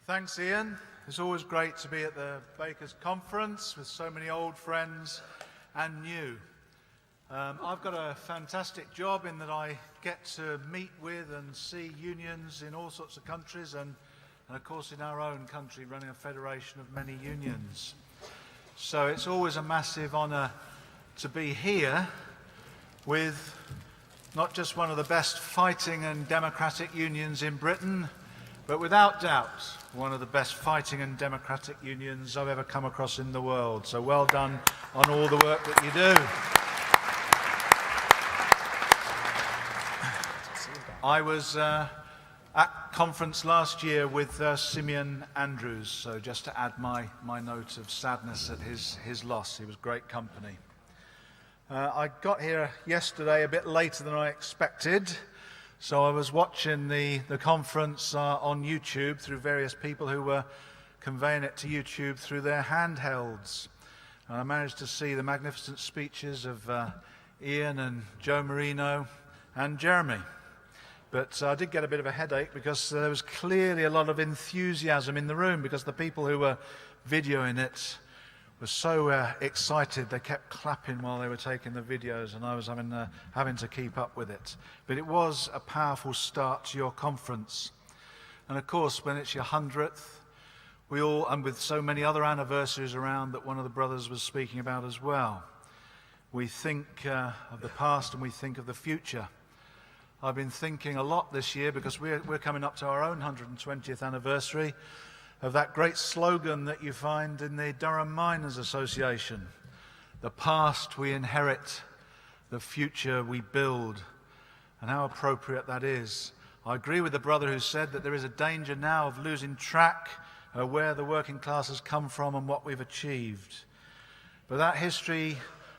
Thanks, Ian. It's always great to be at the Bakers Conference with so many old friends and new. I've got a fantastic job in that I get to meet with and see unions in all sorts of countries and of course in our own country running a federation of many unions. So it's always a massive honour to be here with not just one of the best fighting and democratic unions in Britain, but without doubt one of the best fighting and democratic unions I've ever come across in the world. So well done on all the work that you do. I was at conference last year with Simeon Andrews, so just to add my note of sadness at his loss. He was great company. I got here yesterday a bit later than I expected, so I was watching the conference on YouTube through various people who were conveying it to YouTube through their handhelds. And I managed to see the magnificent speeches of Ian and Joe Marino and Jeremy. But I did get a bit of a headache because there was clearly a lot of enthusiasm in the room because the people who were videoing it were so excited they kept clapping while they were taking the videos, and I was having to keep up with it. But it was a powerful start to your conference. And of course, when it's your 100th, we all, and with so many other anniversaries around that one of the brothers was speaking about as well, we think of the past and we think of the future. I've been thinking a lot this year because we're coming up to our own 120th anniversary of that great slogan that you find in the Durham Miners Association. The past we inherit, the future we build. And how appropriate that is. I agree with the brother who said that there is a danger now of losing track of where the working class has come from and what we've achieved. But that history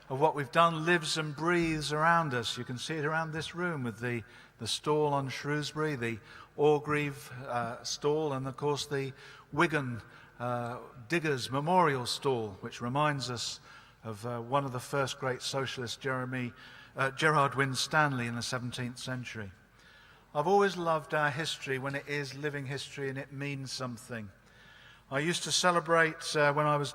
of what we've done lives and breathes around us. You can see it around this room with the stall on Shrewsbury, the Orgreave stall, and of course the Wigan Diggers Memorial stall, which reminds us of one of the first great socialists, Gerard Winstanley, in the 17th century. I've always loved our history when it is living history and it means something. I used to celebrate, when I was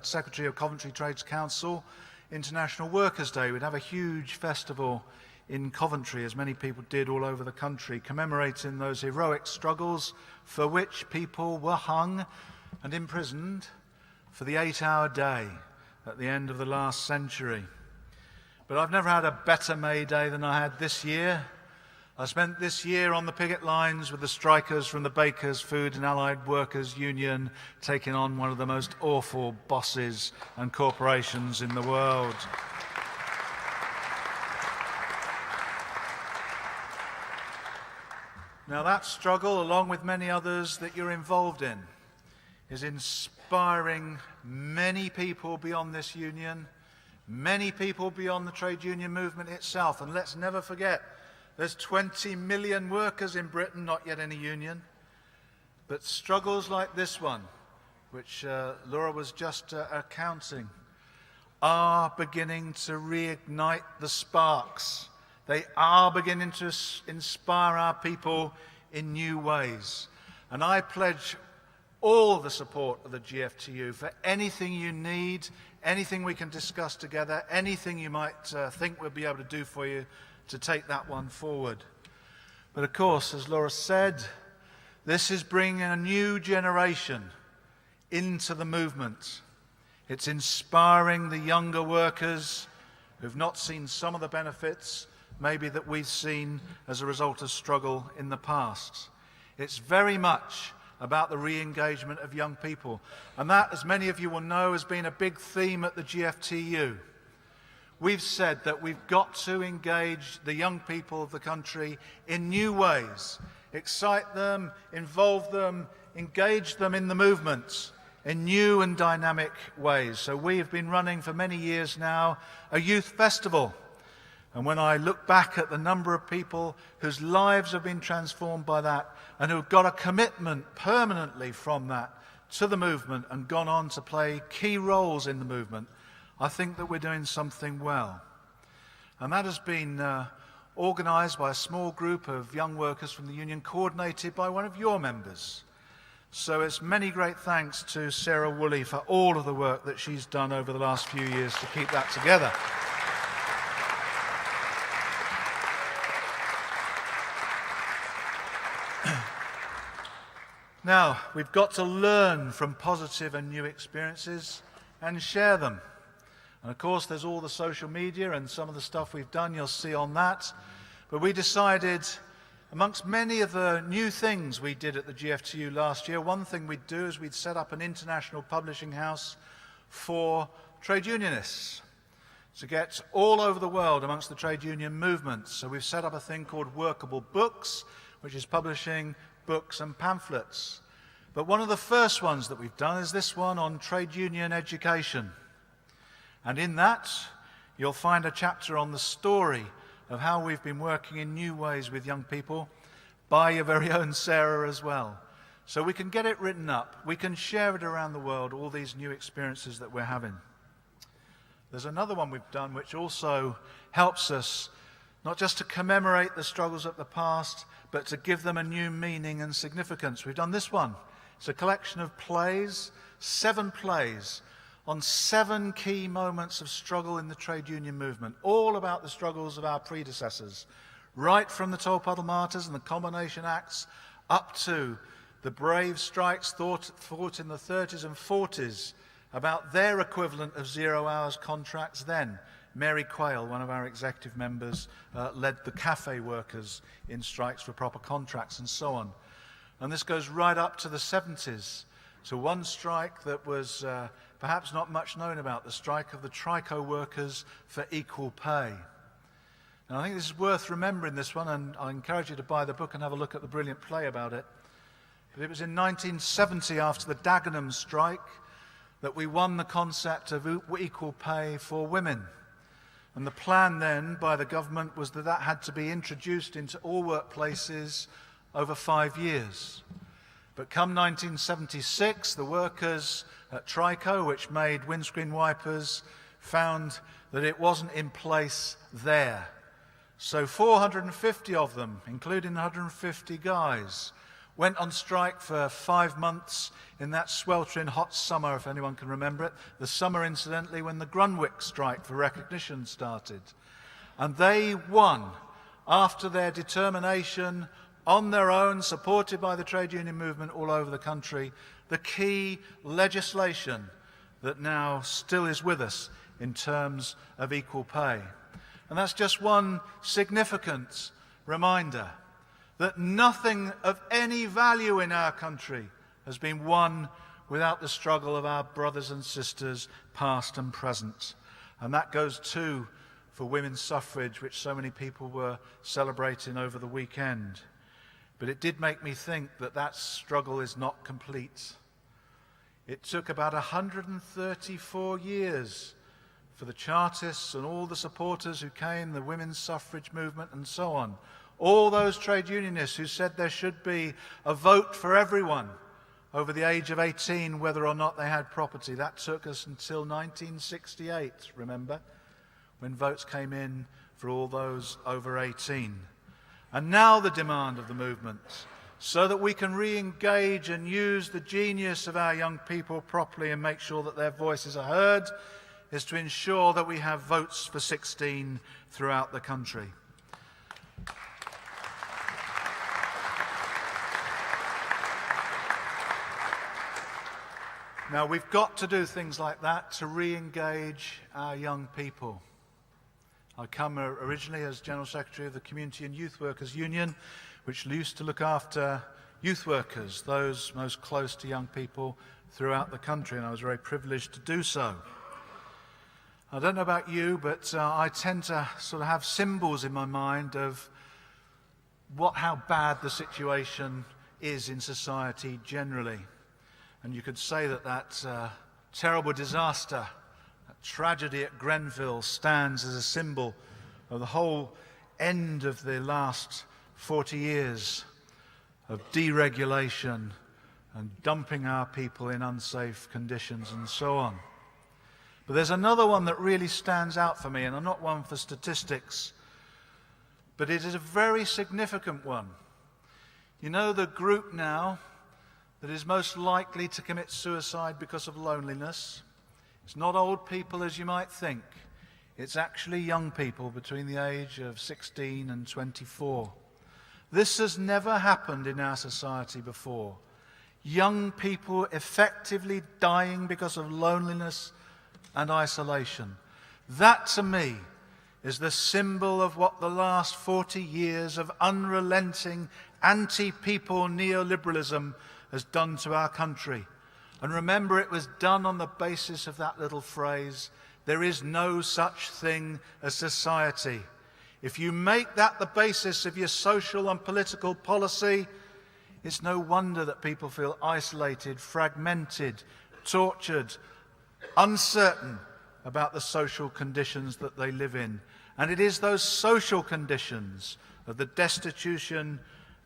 Secretary of Coventry Trades Council, International Workers' Day. We'd have a huge festival in Coventry, as many people did all over the country, commemorating those heroic struggles for which people were hung and imprisoned for the 8-hour day at the end of the last century. But I've never had a better May Day than I had this year. I spent this year on the picket lines with the strikers from the Bakers, Food and Allied Workers Union, taking on one of the most awful bosses and corporations in the world. Now that struggle, along with many others that you're involved in, is inspiring many people beyond this union, many people beyond the trade union movement itself. And let's never forget, there's 20 million workers in Britain, not yet any union. But struggles like this one, which Laura was just accounting, are beginning to reignite the sparks. They are beginning to inspire our people in new ways. And I pledge all the support of the GFTU for anything you need, anything we can discuss together, anything you might think we'll be able to do for you to take that one forward. But of course, as Laura said, this is bringing a new generation into the movement. It's inspiring the younger workers who've not seen some of the benefits maybe that we've seen as a result of struggle in the past. It's very much about the re-engagement of young people. And that, as many of you will know, has been a big theme at the GFTU. We've said that we've got to engage the young people of the country in new ways, excite them, involve them, engage them in the movement in new and dynamic ways. So we have been running for many years now a youth festival. And when I look back at the number of people whose lives have been transformed by that and who've got a commitment permanently from that to the movement and gone on to play key roles in the movement, I think that we're doing something well. And that has been organised by a small group of young workers from the union, coordinated by one of your members. So it's many great thanks to Sarah Woolley for all of the work that she's done over the last few years to keep that together. Now, we've got to learn from positive and new experiences and share them. And of course, there's all the social media and some of the stuff we've done you'll see on that. But we decided, amongst many of the new things we did at the GFTU last year, one thing we'd do is we'd set up an international publishing house for trade unionists to get all over the world amongst the trade union movements. So we've set up a thing called Workable Books, which is publishing books and pamphlets. But one of the first ones that we've done is this one on trade union education. And in that, you'll find a chapter on the story of how we've been working in new ways with young people by your very own Sarah as well. So we can get it written up, we can share it around the world, all these new experiences that we're having. There's another one we've done which also helps us not just to commemorate the struggles of the past, but to give them a new meaning and significance. We've done this one. It's a collection of plays, 7 plays, on 7 key moments of struggle in the trade union movement, all about the struggles of our predecessors, right from the Tolpuddle Martyrs and the Combination Acts up to the brave strikes fought in the 30s and 40s about their equivalent of 0 hours contracts then. Mary Quayle, one of our executive members, led the cafe workers in strikes for proper contracts and so on. And this goes right up to the 70s. So one strike that was perhaps not much known about, the strike of the Trico workers for equal pay. And I think this is worth remembering, this one, and I encourage you to buy the book and have a look at the brilliant play about it. But it was in 1970, after the Dagenham strike, that we won the concept of equal pay for women. And the plan then by the government was that that had to be introduced into all workplaces over 5 years. But come 1976, the workers at Trico, which made windscreen wipers, found that it wasn't in place there. So 450 of them, including 150 guys, went on strike for 5 months in that sweltering hot summer, if anyone can remember it. The summer, incidentally, when the Grunwick strike for recognition started. And they won after their determination on their own, supported by the trade union movement all over the country, the key legislation that now still is with us in terms of equal pay. And that's just one significant reminder that nothing of any value in our country has been won without the struggle of our brothers and sisters, past and present. And that goes too for women's suffrage, which so many people were celebrating over the weekend. But it did make me think that that struggle is not complete. It took about 134 years for the Chartists and all the supporters who came, the women's suffrage movement and so on, all those trade unionists who said there should be a vote for everyone over the age of 18, whether or not they had property. That took us until 1968, remember, when votes came in for all those over 18. And now the demand of the movement, so that we can re-engage and use the genius of our young people properly and make sure that their voices are heard, is to ensure that we have votes for 16 throughout the country. Now, we've got to do things like that to re-engage our young people. I come originally as General Secretary of the Community and Youth Workers Union, which used to look after youth workers, those most close to young people throughout the country, and I was very privileged to do so. I don't know about you, but I tend to sort of have symbols in my mind of how bad the situation is in society generally. And you could say that terrible disaster, that tragedy at Grenfell, stands as a symbol of the whole end of the last 40 years of deregulation and dumping our people in unsafe conditions and so on. But there's another one that really stands out for me, and I'm not one for statistics, but it is a very significant one. You know, the group now that is most likely to commit suicide because of loneliness. It's not old people as you might think. It's actually young people between the age of 16 and 24. This has never happened in our society before. Young people effectively dying because of loneliness and isolation. That, to me, is the symbol of what the last 40 years of unrelenting anti-people neoliberalism has done to our country. And remember, it was done on the basis of that little phrase, there is no such thing as society. If you make that the basis of your social and political policy, it's no wonder that people feel isolated, fragmented, tortured, uncertain about the social conditions that they live in. And it is those social conditions of the destitution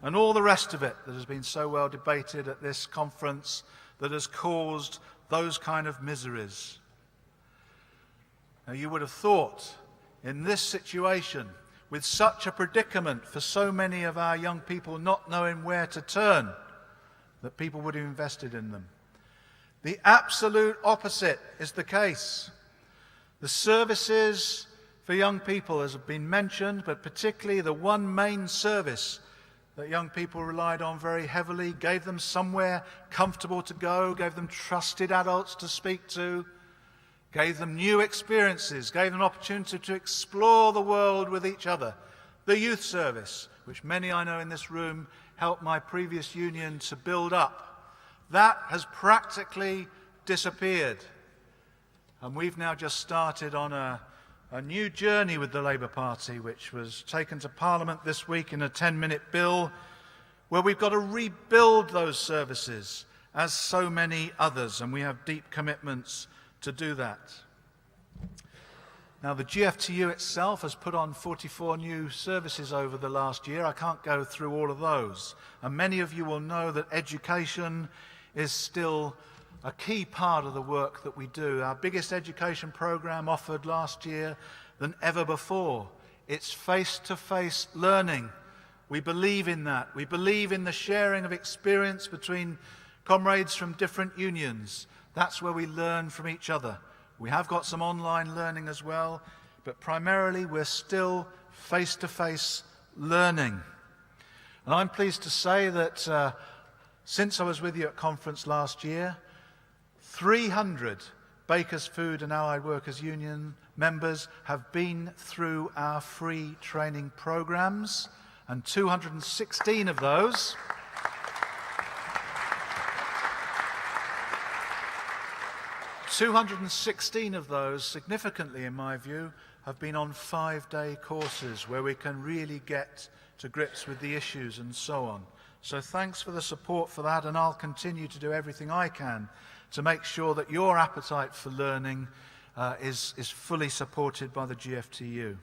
and all the rest of it that has been so well debated at this conference that has caused those kind of miseries. Now, you would have thought in this situation, with such a predicament for so many of our young people not knowing where to turn, that people would have invested in them. The absolute opposite is the case. The services for young people, as have been mentioned, but particularly the one main service that young people relied on very heavily, gave them somewhere comfortable to go, gave them trusted adults to speak to, gave them new experiences, gave them an opportunity to explore the world with each other. The youth service, which many I know in this room helped my previous union to build up, that has practically disappeared. And we've now just started on a new journey with the Labour Party, which was taken to Parliament this week in a 10-minute bill, where we've got to rebuild those services, as so many others, and we have deep commitments to do that. Now, the GFTU itself has put on 44 new services over the last year. I can't go through all of those. And many of you will know that education is still a key part of the work that we do. Our biggest education program offered last year than ever before. It's face-to-face learning. We believe in that. We believe in the sharing of experience between comrades from different unions. That's where we learn from each other. We have got some online learning as well, but primarily we're still face-to-face learning. And I'm pleased to say that since I was with you at conference last year, 300 Bakers Food and Allied Workers Union members have been through our free training programs, and 216 of those significantly, in my view, have been on 5-day courses where we can really get to grips with the issues and so on. So thanks for the support for that, and I'll continue to do everything I can to make sure that your appetite for learning is fully supported by the GFTU.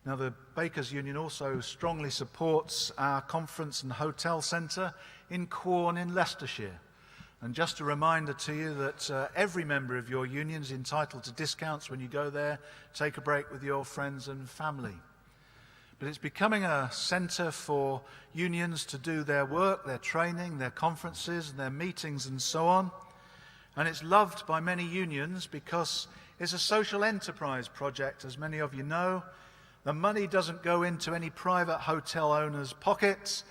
Now, the Bakers Union also strongly supports our conference and hotel centre in Quorn in Leicestershire. And just a reminder to you that every member of your union is entitled to discounts when you go there, take a break with your friends and family. But it's becoming a centre for unions to do their work, their training, their conferences, their meetings and so on. And it's loved by many unions because it's a social enterprise project, as many of you know. The money doesn't go into any private hotel owner's pockets.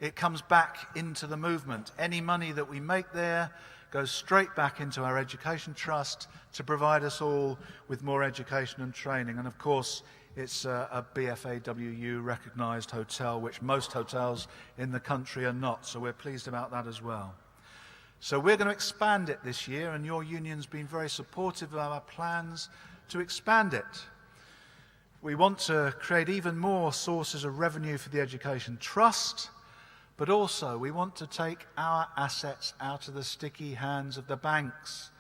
It comes back into the movement. Any money that we make there goes straight back into our education trust to provide us all with more education and training. And of course, it's a BFAWU recognised hotel, which most hotels in the country are not. So we're pleased about that as well. So we're going to expand it this year, and your union's been very supportive of our plans to expand it. We want to create even more sources of revenue for the Education Trust, but also we want to take our assets out of the sticky hands of the banks.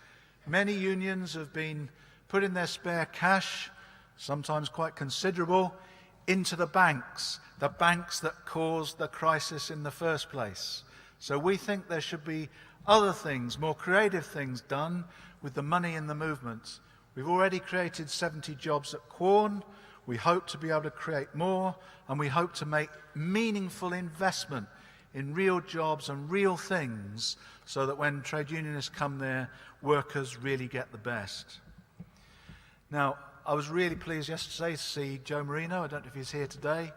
Many unions have been putting their spare cash, sometimes quite considerable, into the banks that caused the crisis in the first place. So we think there should be other things, more creative things done with the money in the movement. We've already created 70 jobs at Quorn. We hope to be able to create more, and we hope to make meaningful investment in real jobs and real things, so that when trade unionists come there, workers really get the best. Now, I was really pleased yesterday to see Joe Marino. I don't know if he's here today.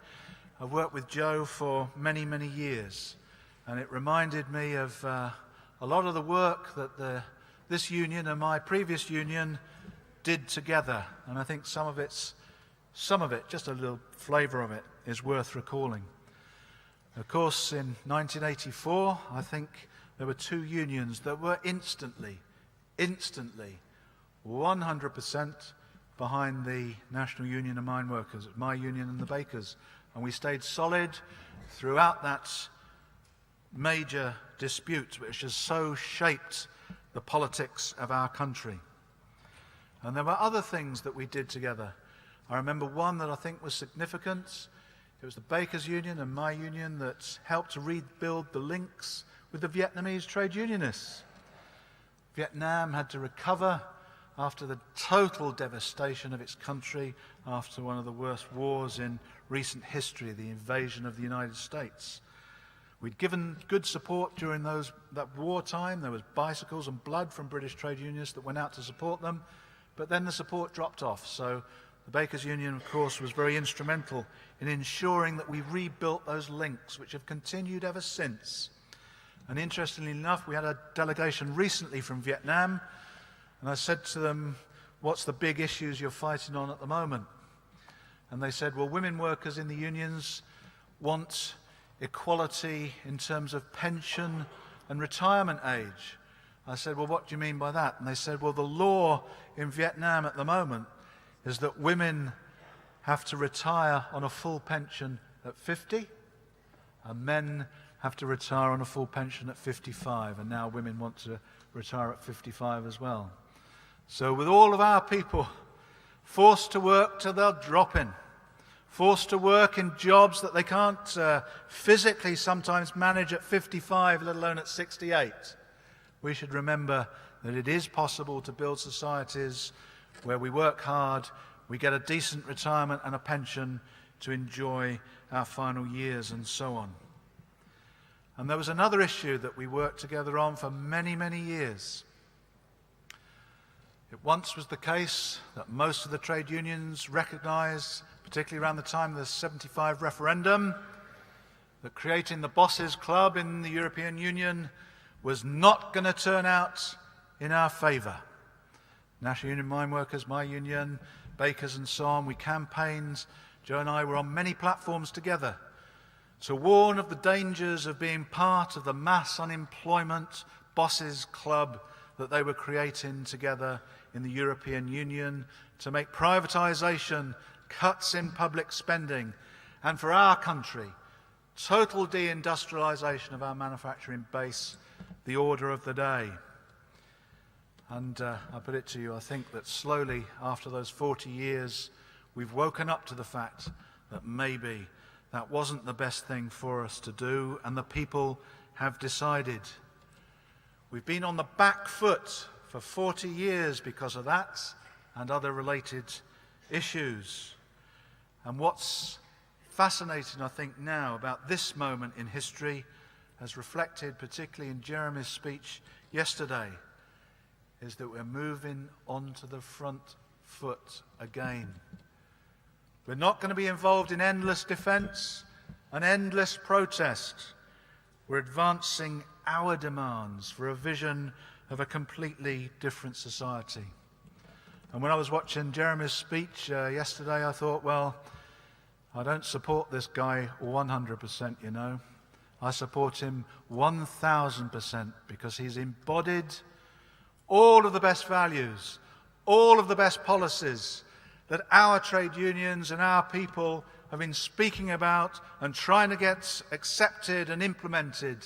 I've worked with Joe for many, many years, and it reminded me of a lot of the work that this union and my previous union did together. And I think some of it, just a little flavour of it, is worth recalling. Of course, in 1984, I think there were two unions that were instantly, 100% behind the National Union of Mine Workers, my union and the Bakers. And we stayed solid throughout that major dispute, which has so shaped the politics of our country. And there were other things that we did together. I remember one that I think was significant. It was the Bakers Union and my union that helped to rebuild the links with the Vietnamese trade unionists. Vietnam had to recover after the total devastation of its country after one of the worst wars in recent history, the invasion of the United States. We'd given good support during that wartime. There was bicycles and blood from British trade unionists that went out to support them, but then the support dropped off. So the Bakers Union, of course, was very instrumental in ensuring that we rebuilt those links, which have continued ever since. And interestingly enough, we had a delegation recently from Vietnam, and I said to them, what's the big issues you're fighting on at the moment? And they said, well, women workers in the unions want equality in terms of pension and retirement age. I said, well, what do you mean by that? And they said, well, the law in Vietnam at the moment is that women have to retire on a full pension at 50, and men have to retire on a full pension at 55, and now women want to retire at 55 as well. So with all of our people forced to work till they'll drop in, forced to work in jobs that they can't physically sometimes manage at 55, let alone at 68, we should remember that it is possible to build societies where we work hard, we get a decent retirement and a pension to enjoy our final years and so on. And there was another issue that we worked together on for many, many years. It once was the case that most of the trade unions recognized, particularly around the time of the 75 referendum, that creating the Bosses Club in the European Union was not going to turn out in our favor. National Union of Mine Workers, my union, Bakers and so on, we campaigned. Joe and I were on many platforms together to warn of the dangers of being part of the mass unemployment Bosses Club that they were creating together in the European Union to make privatization, cuts in public spending, and for our country, total deindustrialization of our manufacturing base, the order of the day. And I put it to you, I think that slowly, after those 40 years, we've woken up to the fact that maybe that wasn't the best thing for us to do, and the people have decided. We've been on the back foot for 40 years because of that and other related issues. And what's fascinating, I think, now about this moment in history, as reflected particularly in Jeremy's speech yesterday, is that we're moving onto the front foot again. We're not going to be involved in endless defense and endless protest. We're advancing our demands for a vision of a completely different society. And when I was watching Jeremy's speech yesterday, I thought, well, I don't support this guy 100%, you know. I support him 1,000% because he's embodied all of the best values, all of the best policies that our trade unions and our people have been speaking about and trying to get accepted and implemented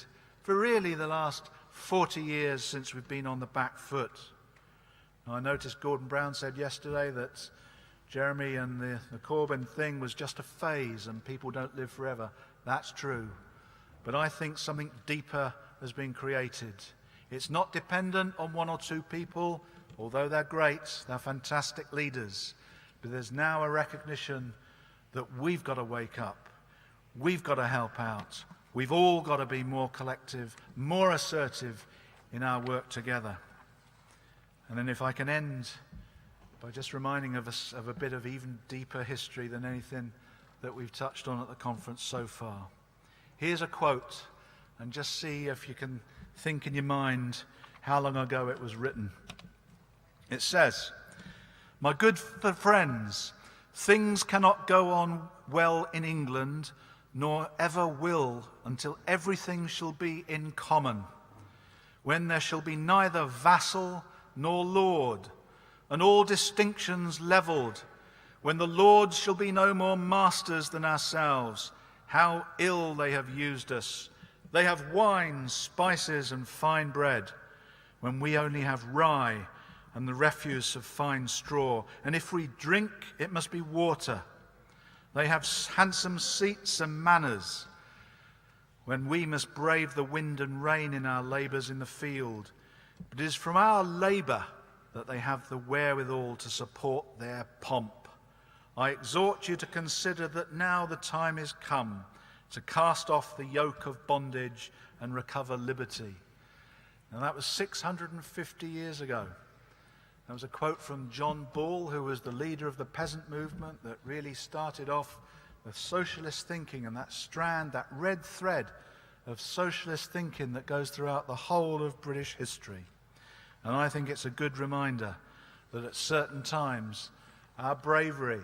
for really the last 40 years since we've been on the back foot. Now, I noticed Gordon Brown said yesterday that Jeremy and the Corbyn thing was just a phase and people don't live forever. That's true. But I think something deeper has been created. It's not dependent on one or two people, although they're great, they're fantastic leaders. But there's now a recognition that we've got to wake up. We've got to help out. We've all got to be more collective, more assertive in our work together. And then if I can end by just reminding us of a bit of even deeper history than anything that we've touched on at the conference so far. Here's a quote, and just see if you can think in your mind how long ago it was written. It says, "My good friends, things cannot go on well in England, nor ever will, until everything shall be in common, when there shall be neither vassal nor lord, and all distinctions levelled, when the lords shall be no more masters than ourselves. How ill they have used us. They have wine, spices, and fine bread, when we only have rye and the refuse of fine straw. And if we drink, it must be water. They have handsome seats and manners, when we must brave the wind and rain in our labours in the field. But it is from our labour that they have the wherewithal to support their pomp. I exhort you to consider that now the time is come to cast off the yoke of bondage and recover liberty." Now that was 650 years ago. That was a quote from John Bull, who was the leader of the peasant movement that really started off with socialist thinking, and that strand, that red thread of socialist thinking that goes throughout the whole of British history. And I think it's a good reminder that at certain times our bravery,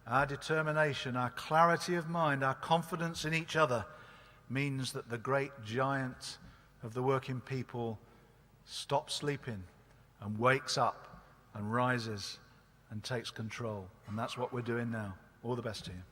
our determination, our clarity of mind, our confidence in each other means that the great giant of the working people stops sleeping and wakes up and rises and takes control. And that's what we're doing now. All the best to you.